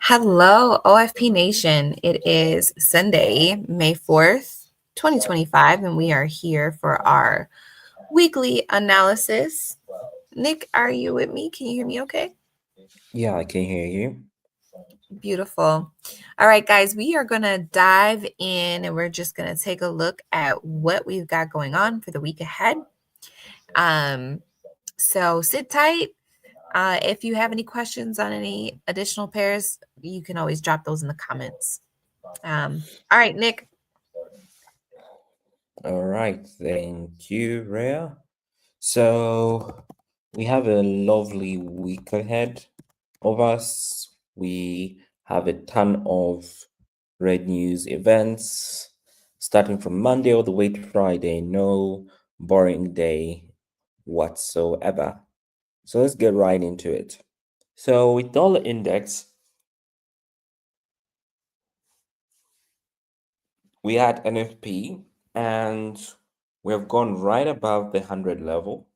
Hello, OFP Nation. It is Sunday, May 4th, 2025, and we are here for our weekly analysis. Nick, are you with me? Can you hear me okay? Yeah, I can hear you. Beautiful. All right, guys, we are going to dive in and we're just going to take a look at what we've got going on for the week ahead. So sit tight. If you have any questions on any additional pairs, you can always drop those in the comments. All right, Nick. All right, thank you, Rhea. So we have a lovely week ahead of us. We have a ton of red news events starting from Monday all the way to Friday. No boring day whatsoever. So let's get right into it. So with dollar index, we had NFP and we have gone right above the 100 level.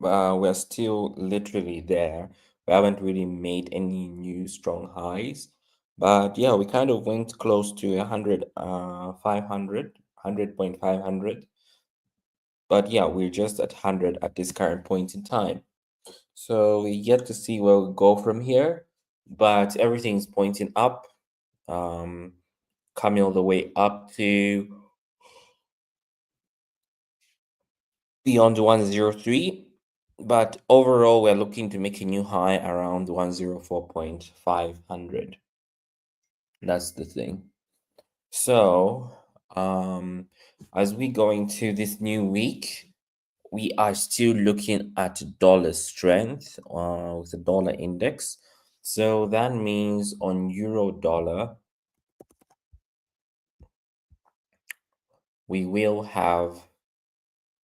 We're still literally there. We haven't really made any new strong highs. But yeah, we kind of went close to 100, 500, 100.500. But yeah, we're just at 100 at this current point in time. So we get to see where we go from here. But everything's pointing up, um, coming all the way up to beyond 103. But overall, we're looking to make a new high around 104.500. That's the thing. So, as we go into this new week, we are still looking at dollar strength with the dollar index. So that means on euro dollar, we will have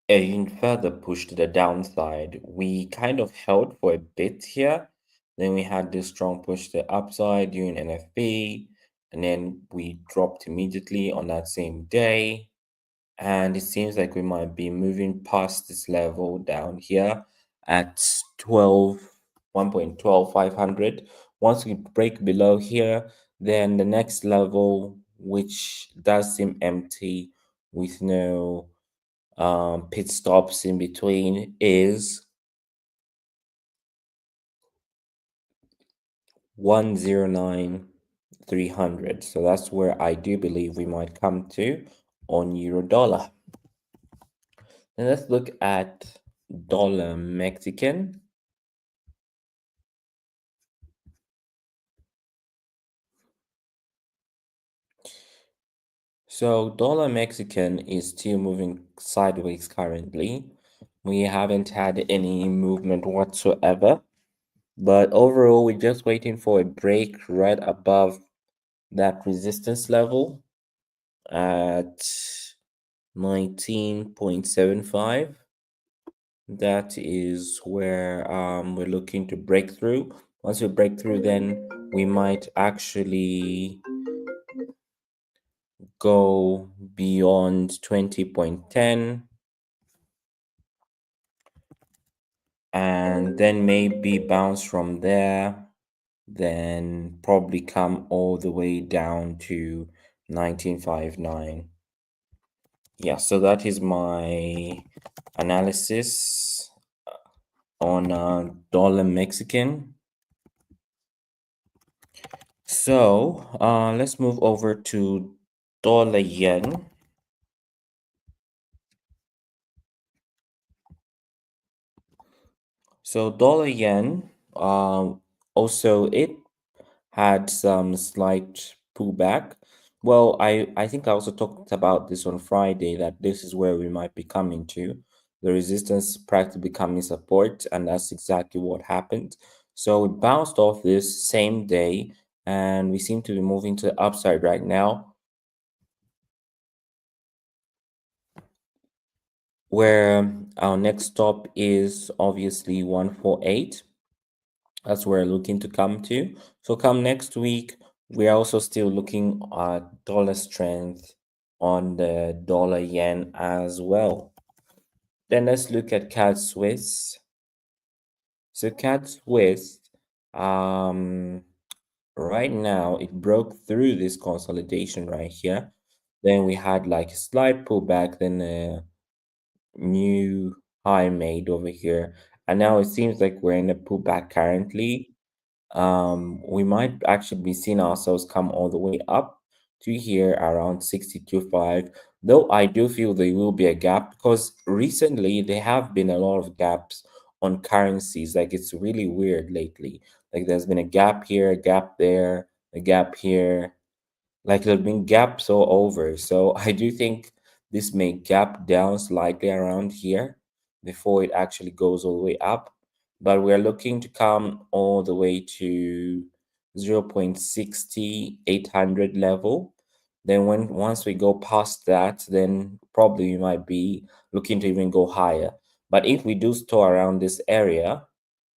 even further push to the downside. We kind of held for a bit here. Then we had this strong push to the upside during NFP, and then we dropped immediately on that same day. And it seems like we might be moving past this level down here at 1.12500. Once we break below here, then the next level, which does seem empty with no pit stops in between, is 109,300. So that's where I do believe we might come to on euro dollar. And let's look at dollar Mexican. So dollar Mexican is still moving sideways currently. We haven't had any movement whatsoever. But overall, we're just waiting for a break right above that resistance level at 19.75. That is where we're looking to break through. Once we break through, then we might actually go beyond 20.10 and then maybe bounce from there, then probably come all the way down to 19.59. Yeah, so that is my analysis on dollar Mexican. So let's move over to dollar yen. So dollar yen, also it had some slight pullback. Well, I think I also talked about this on Friday that this is where we might be coming to. The resistance practically becoming support, and that's exactly what happened. So we bounced off this same day, and we seem to be moving to the upside right now, where our next stop is obviously 148. That's where we're looking to come to. So come next week, we're also still looking at dollar strength on the dollar yen as well. Then let's look at CAD Swiss. So CAD Swiss, um, right now it broke through this consolidation right here. Then we had like a slight pullback, then a new high made over here. And now it seems like we're in a pullback currently. We might actually be seeing ourselves come all the way up to here around 62.5. Though I do feel there will be a gap because recently there have been a lot of gaps on currencies. Like it's really weird lately. Like there's been a gap here, a gap there, a gap here, like there's been gaps all over. So I do think this may gap down slightly around here before it actually goes all the way up. But we're looking to come all the way to 0.60800 level. Then once we go past that, then probably we might be looking to even go higher. But if we do store around this area,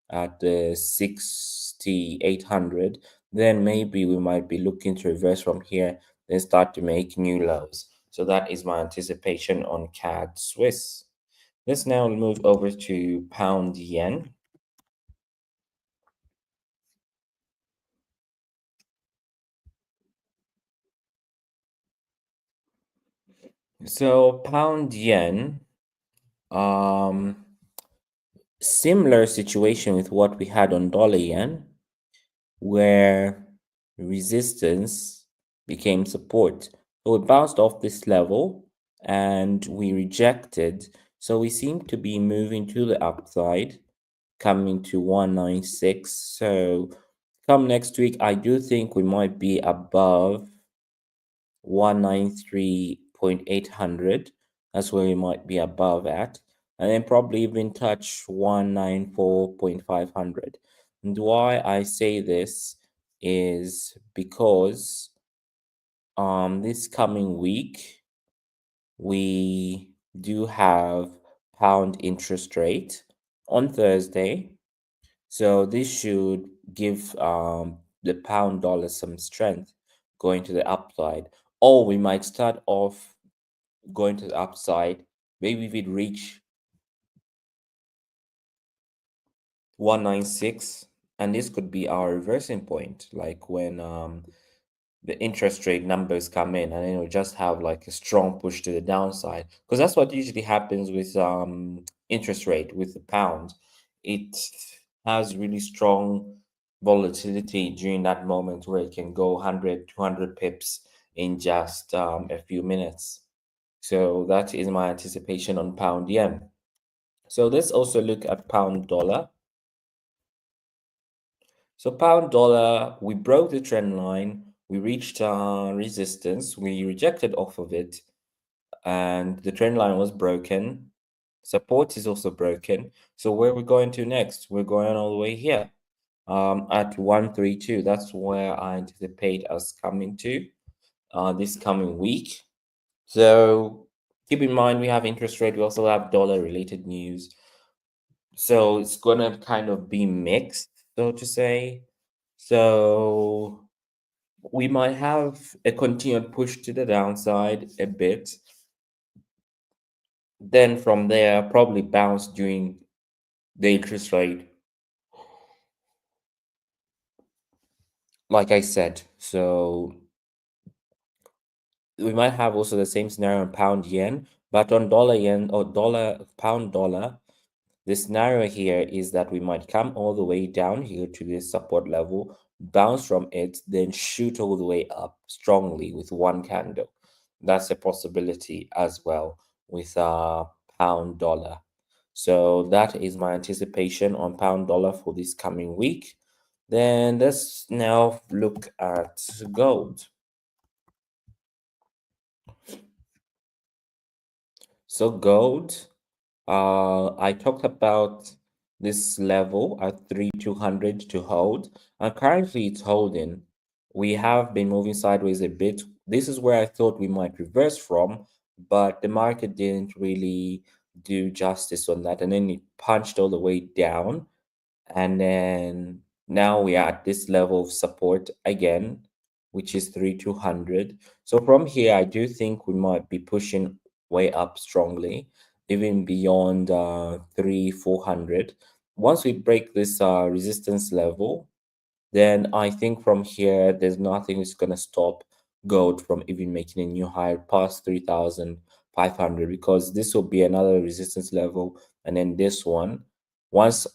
at the 6,800, then maybe we might be looking to reverse from here, then start to make new lows. So that is my anticipation on CAD Swiss. Let's now move over to pound yen. So pound yen, um, similar situation with what we had on dollar yen, where resistance became support. So we bounced off this level and we rejected. So we seem to be moving to the upside, coming to 196. So come next week, I do think we might be above 193.800. That's where we might be above at. And then probably even touch 194.500. And why I say this is because this coming week we do have pound interest rate on Thursday. So this should give the pound dollar some strength going to the upside. Or we might start off going to the upside. Maybe if it reach 196, and this could be our reversing point, like when the interest rate numbers come in, and then it'll just have like a strong push to the downside, because that's what usually happens with interest rate with the pound. It has really strong volatility during that moment where it can go 100 200 pips in just a few minutes. So that is my anticipation on pound yen. So let's also look at pound dollar. So pound dollar, we broke the trend line. We reached resistance. We rejected off of it, and the trend line was broken. Support is also broken. So where are we going to next? We're going all the way here, at 132. That's where I anticipate us coming to, this coming week. So keep in mind we have interest rate. We also have dollar related news. So it's gonna kind of be mixed, so to say. So we might have a continued push to the downside a bit. Then from there, probably bounce during the interest rate, like I said. So we might have also the same scenario on pound yen, but on dollar yen or dollar pound dollar, the scenario here is that we might come all the way down here to this support level, bounce from it, then shoot all the way up strongly with one candle. That's a possibility as well with pound dollar. So that is my anticipation on pound dollar for this coming week. Then let's now look at gold. So gold, I talked about this level at 3,200 to hold, and currently it's holding. We have been moving sideways a bit. This is where I thought we might reverse from, but the market didn't really do justice on that, and then it punched all the way down, and then now we are at this level of support again, which is 3,200. So from here, I do think we might be pushing way up strongly, even beyond 3,400. Once we break this resistance level, then I think from here, there's nothing that's going to stop gold from even making a new high past 3,500, because this will be another resistance level. And then this one, once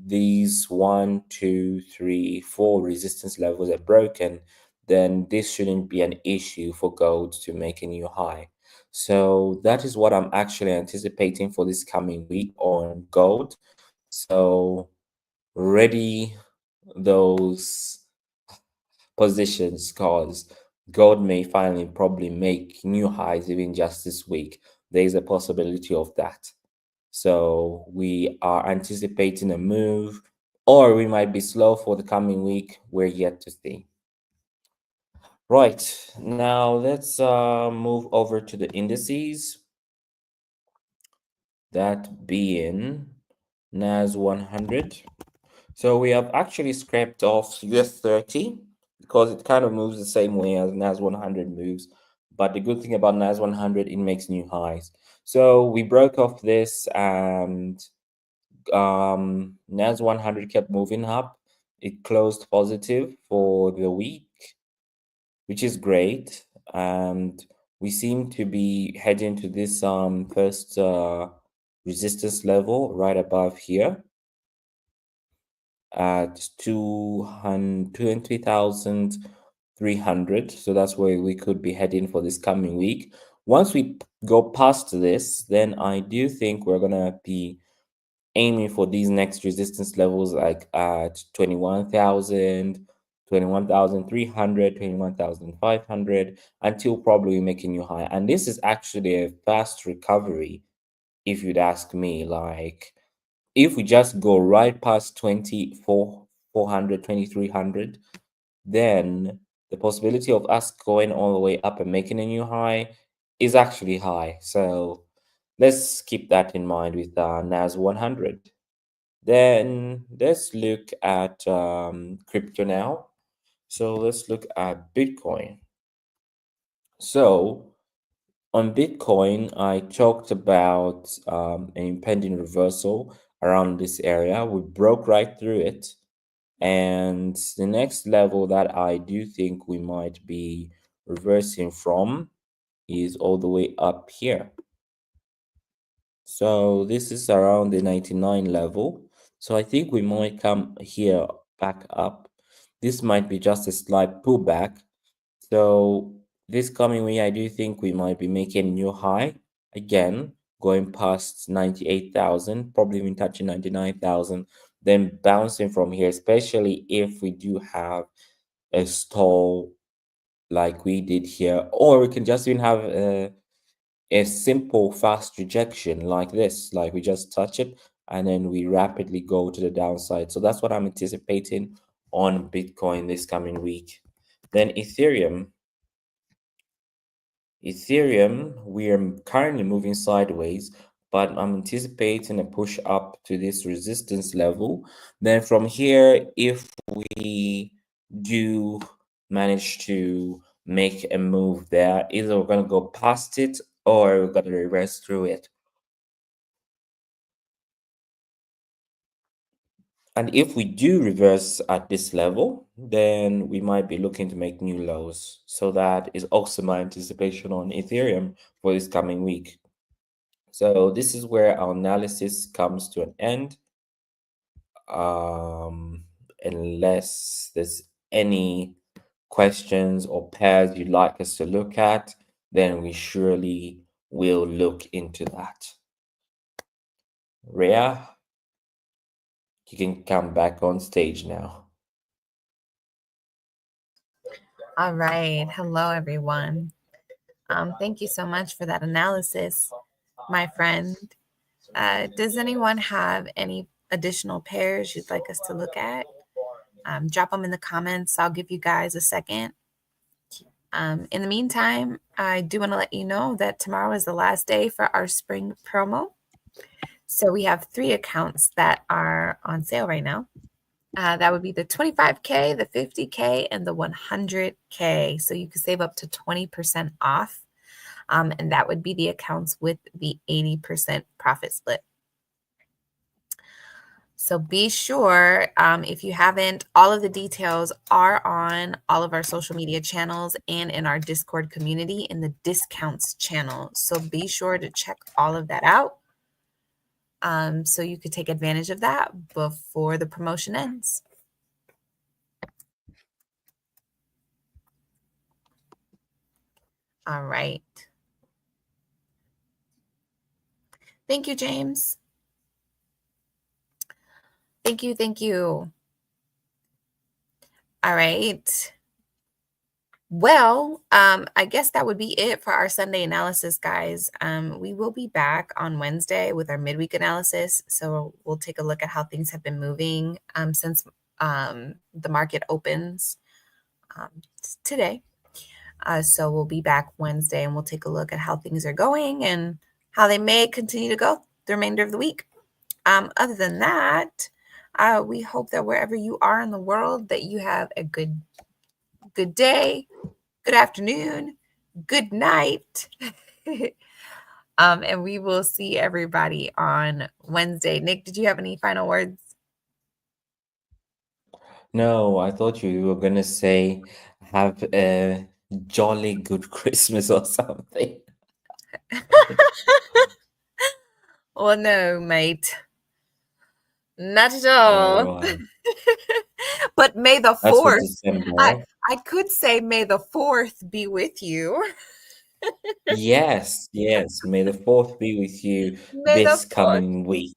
these 1, 2, 3, 4 resistance levels are broken, then this shouldn't be an issue for gold to make a new high. So that is what I'm actually anticipating for this coming week on gold. So ready those positions, because gold may finally probably make new highs even just this week. There is a possibility of that. So we are anticipating a move, or we might be slow for the coming week. We're yet to see. Right, now let's move over to the indices, that being NAS 100. So we have actually scraped off US 30 because it kind of moves the same way as NAS 100 moves. But the good thing about NAS 100, it makes new highs. So we broke off this, and NAS 100 kept moving up. It closed positive for the week, which is great. And we seem to be heading to this first resistance level right above here at 20,300. So that's where we could be heading for this coming week. Once we go past this, then I do think we're gonna be aiming for these next resistance levels, like at 21,000, 21,300, 21,500, until probably we make a new high. And this is actually a fast recovery, if you'd ask me. Like, if we just go right past 24,400, 2,300, then the possibility of us going all the way up and making a new high is actually high. So let's keep that in mind with NAS 100. Then let's look at crypto now. So let's look at Bitcoin. So on Bitcoin, I talked about an impending reversal around this area. We broke right through it. And the next level that I do think we might be reversing from is all the way up here. So this is around the 99 level. So I think we might come here back up. This might be just a slight pullback. So this coming week, I do think we might be making a new high again, going past 98,000, probably even touching 99,000, then bouncing from here, especially if we do have a stall like we did here, or we can just even have a simple fast rejection like this, like we just touch it and then we rapidly go to the downside. So that's what I'm anticipating on Bitcoin this coming week. Then Ethereum, we are currently moving sideways, but I'm anticipating a push up to this resistance level. Then from here, if we do manage to make a move there, either we're going to go past it or we're going to reverse through it. And if we do reverse at this level, then we might be looking to make new lows. So that is also my anticipation on Ethereum for this coming week. So this is where our analysis comes to an end. Unless there's any questions or pairs you'd like us to look at, then we surely will look into that. Rhea, you can come back on stage now. All right. Hello, everyone. Thank you so much for that analysis, my friend. Does anyone have any additional pairs you'd like us to look at? Drop them in the comments. I'll give you guys a second. In the meantime, I do want to let you know that tomorrow is the last day for our spring promo. So we have 3 accounts that are on sale right now. That would be the 25K, the 50K, and the 100K. So you could save up to 20% off. And that would be the accounts with the 80% profit split. So be sure, if you haven't, all of the details are on all of our social media channels and in our Discord community in the discounts channel. So be sure to check all of that out, so you could take advantage of that before the promotion ends. All right. Thank you, James. Thank you. Thank you. All right. Well, I guess that would be it for our Sunday analysis, guys. We will be back on Wednesday with our midweek analysis. So we'll take a look at how things have been moving since the market opens today. So we'll be back Wednesday and we'll take a look at how things are going and how they may continue to go the remainder of the week. Other than that, we hope that wherever you are in the world, that you have a good day, good afternoon, good night. And we will see everybody on Wednesday. Nick, did you have any final words? No, I thought you were gonna say have a jolly good Christmas or something. Well, no, mate. Not at All all. right. But may the That's for 4th, December. I could say may the 4th be with you. Yes, yes. May the 4th be with you May the this 4th. coming week.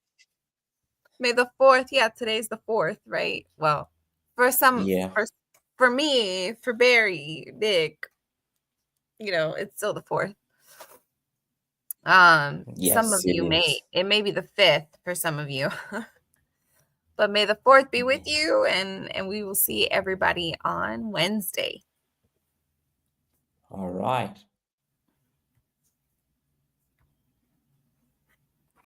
May the 4th. Yeah, today's the 4th, right? Well, for some, Yeah. for me, for Barry, Nick, it's still the 4th. Some of Yes, it you is. it may be the 5th for some of you. But may the 4th be with you, and we will see everybody on Wednesday. All right.